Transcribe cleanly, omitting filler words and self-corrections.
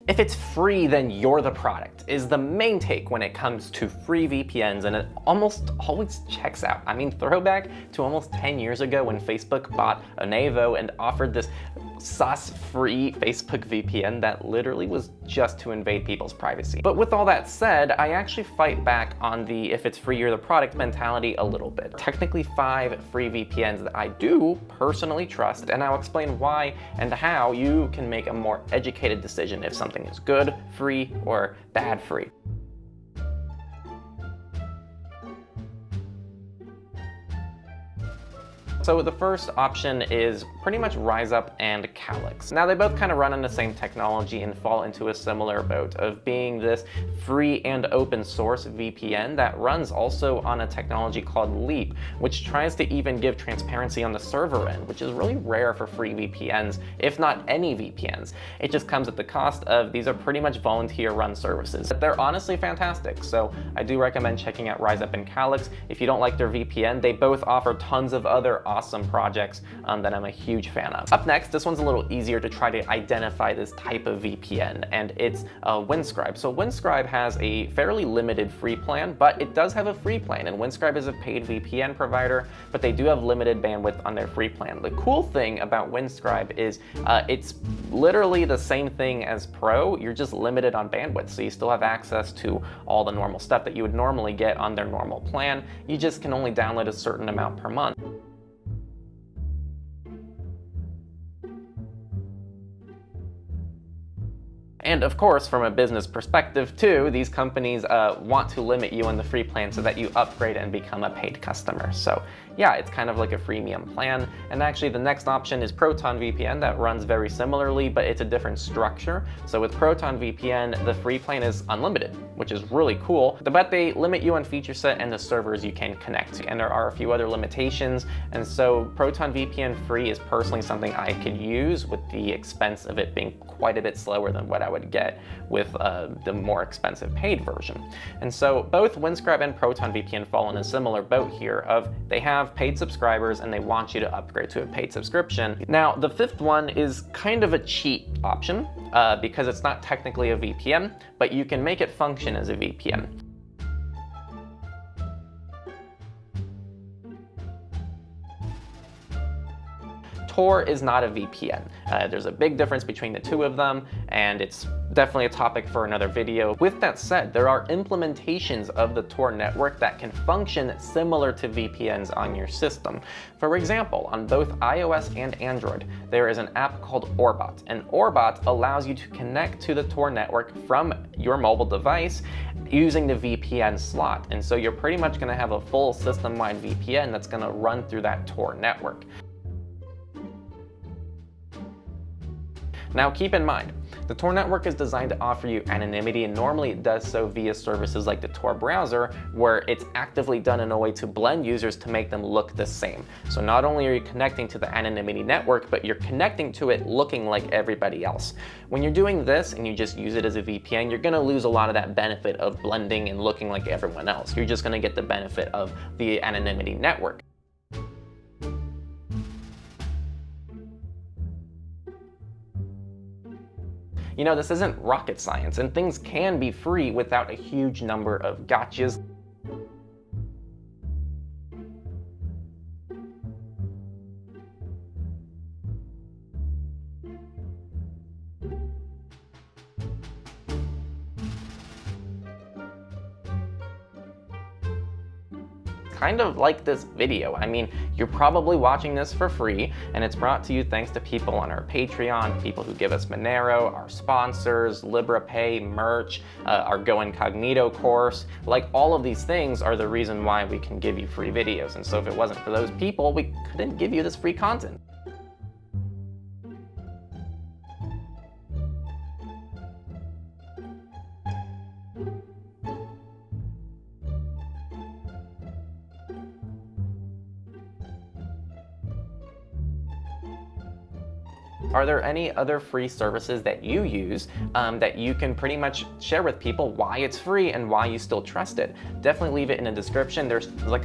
If it's free, then you're the product, is the main take when it comes to free VPNs, and it almost always checks out. I mean, throwback to almost 10 years ago when Facebook bought Onevo and offered this sus-free Facebook VPN that literally was just to invade people's privacy. But with all that said, I actually fight back on the if it's free, you're the product mentality a little bit. Technically 5 free VPNs that I do personally trust, and I'll explain why and how you can make a more educated decision if something is good, free, or bad free. So the first option is pretty much RiseUp and Calyx. Now they both kind of run on the same technology and fall into a similar boat of being this free and open source VPN that runs also on a technology called Leap, which tries to even give transparency on the server end, which is really rare for free VPNs, if not any VPNs. It just comes at the cost of these are pretty much volunteer run services. But they're honestly fantastic, so I do recommend checking out RiseUp and Calyx. If you don't like their VPN, they both offer tons of other awesome projects that I'm a huge fan of. Up next, this one's a little easier to try to identify this type of VPN, and it's Windscribe. So Windscribe has a fairly limited free plan, but it does have a free plan, and Windscribe is a paid VPN provider, but they do have limited bandwidth on their free plan. The cool thing about Windscribe is it's literally the same thing as Pro, you're just limited on bandwidth, so you still have access to all the normal stuff that you would normally get on their normal plan. You just can only download a certain amount per month. And of course, from a business perspective too, these companies want to limit you on the free plan so that you upgrade and become a paid customer. So yeah, it's kind of like a freemium plan. And actually the next option is Proton VPN that runs very similarly, but it's a different structure. So with Proton VPN, the free plan is unlimited, which is really cool, but they limit you on feature set and the servers you can connect to. And there are a few other limitations. And so Proton VPN free is personally something I could use with the expense of it being quite a bit slower than what I would get with the more expensive paid version. And so both Windscribe and Proton VPN fall in a similar boat here of they have paid subscribers and they want you to upgrade to a paid subscription. Now the fifth one is kind of a cheat option because it's not technically a VPN, but you can make it function as a VPN. TOR is not a VPN. There's a big difference between the two of them, and it's definitely a topic for another video. With that said, there are implementations of the TOR network that can function similar to VPNs on your system. For example, on both iOS and Android, there is an app called Orbot, and Orbot allows you to connect to the TOR network from your mobile device using the VPN slot. And so you're pretty much going to have a full system-wide VPN that's going to run through that TOR network. Now keep in mind, the TOR network is designed to offer you anonymity, and normally it does so via services like the TOR browser, where it's actively done in a way to blend users to make them look the same. So not only are you connecting to the anonymity network, but you're connecting to it looking like everybody else. When you're doing this and you just use it as a VPN, you're gonna lose a lot of that benefit of blending and looking like everyone else. You're just gonna get the benefit of the anonymity network. You know, this isn't rocket science, and things can be free without a huge number of gotchas. Kind of like this video. I mean, you're probably watching this for free, and it's brought to you thanks to people on our Patreon, people who give us Monero, our sponsors, LibraPay, merch, our Go Incognito course. Like, all of these things are the reason why we can give you free videos. And so if it wasn't for those people, we couldn't give you this free content. Are there any other free services that you use that you can pretty much share with people why it's free and why you still trust it? Definitely leave it in the description. There's like